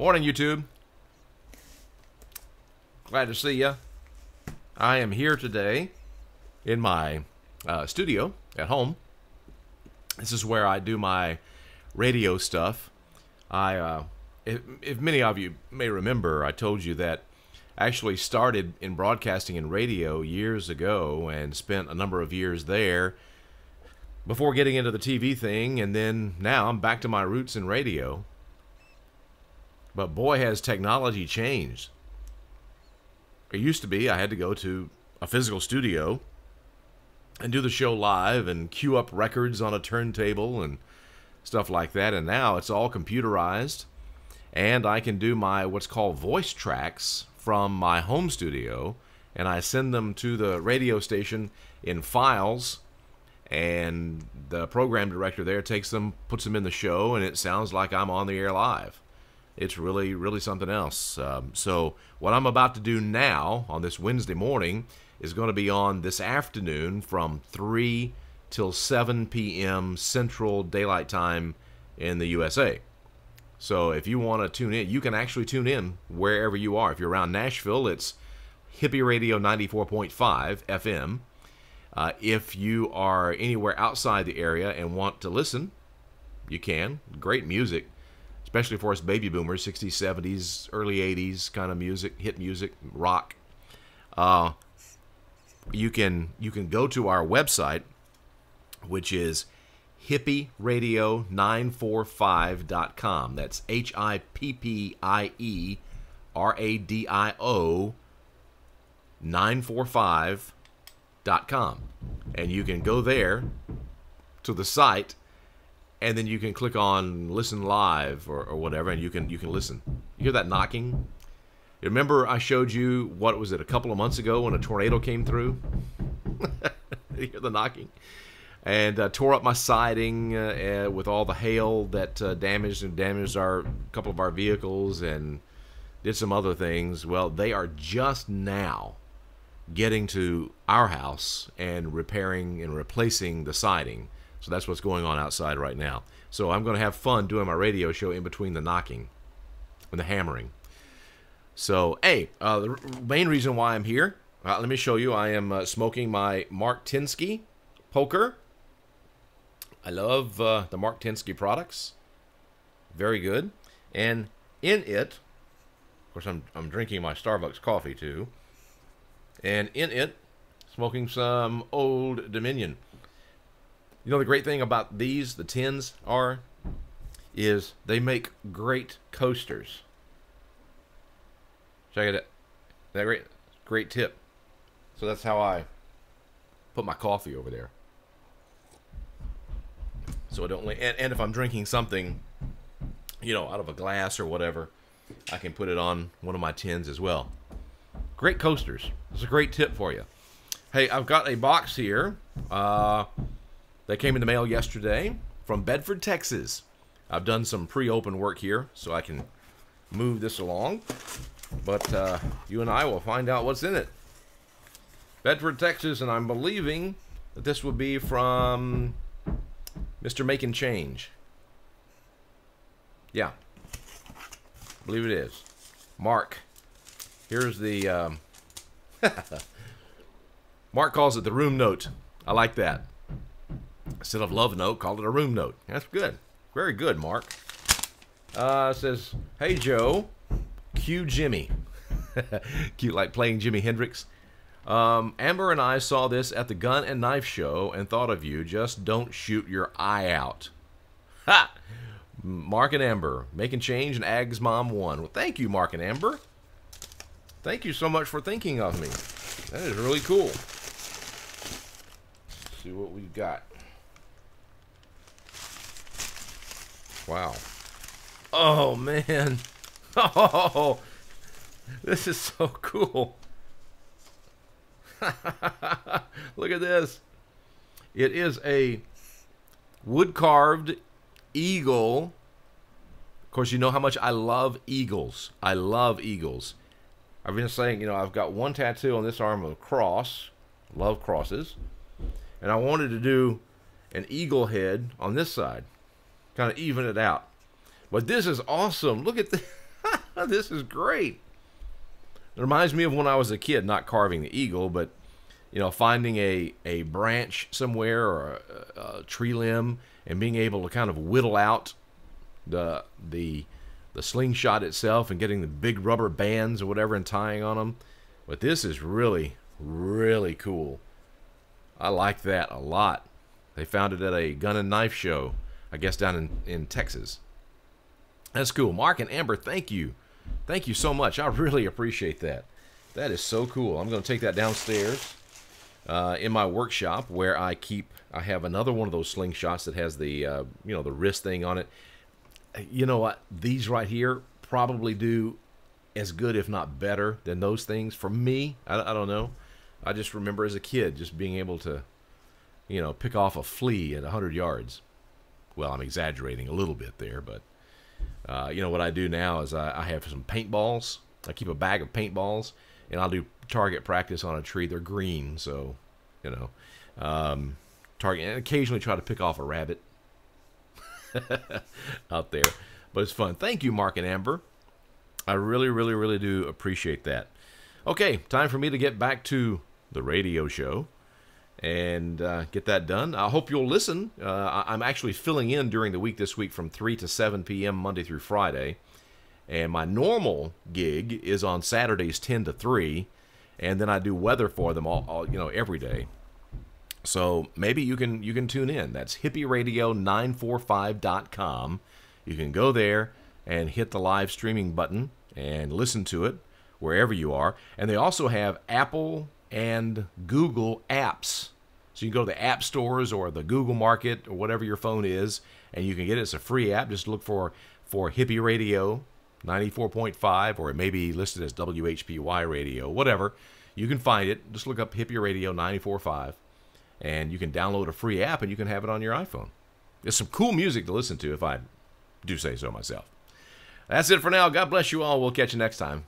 Morning, YouTube. Glad to see you. I am here today in my studio at home. This is where I do my radio stuff. If many of you may remember, I told you that I actually started in broadcasting and radio years ago and spent a number of years there before getting into the TV thing, and then now I'm back to my roots in radio. But boy, has technology changed. It used to be I had to go to a physical studio and do the show live and queue up records on a turntable and stuff like that, and now it's all computerized, and I can do my what's called voice tracks from my home studio, and I send them to the radio station in files, and the program director there takes them, puts them in the show, and it sounds like I'm on the air live. It's really, really something else. So what I'm about to do now on this Wednesday morning is going to be on this afternoon from 3 till 7 p.m. Central Daylight Time in the USA. So if you want to tune in, you can actually tune in wherever you are. If you're around Nashville, it's Hippie Radio 94.5 FM. If you are anywhere outside the area and want to listen, you can. Great music, especially for us baby boomers, 60s, 70s, early 80s kind of music, hit music, rock. You can go to our website, which is hippieradio945.com. That's HIPPIERADIO 945.com. And you can go there to the site, and then you can click on listen live or whatever, and you can listen. You hear that knocking? You remember I showed you, what was it, a couple of months ago when a tornado came through? You hear the knocking? And tore up my siding with all the hail that damaged a couple of our vehicles, and did some other things. Well, they are just now getting to our house and repairing and replacing the siding. So that's what's going on outside right now. So I'm going to have fun doing my radio show in between the knocking and the hammering. So, hey, the main reason why I'm here, let me show you. I am smoking my Mark Tinsky poker. I love the Mark Tinsky products. Very good. And in it, of course, I'm drinking my Starbucks coffee too. And in it, smoking some Old Dominion. You know, the great thing about these, the tins, is they make great coasters. Check it out. That great tip. So that's how I put my coffee over there. So I don't, and if I'm drinking something, you know, out of a glass or whatever, I can put it on one of my tins as well. Great coasters. It's a great tip for you. Hey, I've got a box here. That came in the mail yesterday from Bedford, Texas. I've done some pre-open work here, so I can move this along. But you and I will find out what's in it. Bedford, Texas, and I'm believing that this will be from Mr. Mknchng. Yeah, I believe it is. Mark. Here's the... Mark calls it the room note. I like that. Instead of love note, call it a room note. That's good. Very good, Mark. It says, hey, Joe. Cue Jimmy. Cute, like playing Jimi Hendrix. Amber and I saw this at the Gun and Knife Show and thought of you. Just don't shoot your eye out. Ha! Mark and Amber. Mknchng and agsmom1. Well, thank you, Mark and Amber. Thank you so much for thinking of me. That is really cool. Let's see what we've got. Wow. Oh, man. Oh, this is so cool. Look at this. It is a wood-carved eagle. Of course, you know how much I love eagles. I love eagles. I've been saying, you know, I've got one tattoo on this arm of a cross. Love crosses. And I wanted to do an eagle head on this side. Kind of even it out. But this is awesome. Look at this. This is great. It reminds me of when I was a kid, not carving the eagle, but finding a branch somewhere or a tree limb and being able to kind of whittle out the slingshot itself and getting the big rubber bands or whatever and tying on them. But this is really, really cool. I like that a lot. They found it at a gun and knife show, I guess down in Texas. That's cool. Mark and Amber, thank you. Thank you so much. I really appreciate that. That is so cool. I'm going to take that downstairs in my workshop where I have another one of those slingshots that has the, the wrist thing on it. You know what? These right here probably do as good, if not better, than those things. For me, I don't know. I just remember as a kid just being able to, pick off a flea at 100 yards. Well, I'm exaggerating a little bit there, but, what I do now is I have some paintballs. I keep a bag of paintballs, and I'll do target practice on a tree. They're green, so, target, and occasionally try to pick off a rabbit out there. But it's fun. Thank you, Mark and Amber. I really, really, really do appreciate that. Okay, time for me to get back to the radio show and get that done. I hope you'll listen. I'm actually filling in during the week this week from 3 to 7 p.m. Monday through Friday. And my normal gig is on Saturdays 10 to 3. And then I do weather for them all every day. So maybe you can tune in. That's hippieradio945.com. You can go there and hit the live streaming button and listen to it wherever you are. And they also have Apple and Google apps. So you can go to the app stores or the Google Market or whatever your phone is, and you can get it. It's a free app. Just look for Hippie Radio 94.5, or it may be listed as WHPY Radio, whatever. You can find it. Just look up Hippie Radio 94.5, and you can download a free app, and you can have it on your iPhone. There's some cool music to listen to, if I do say so myself. That's it for now. God bless you all. We'll catch you next time.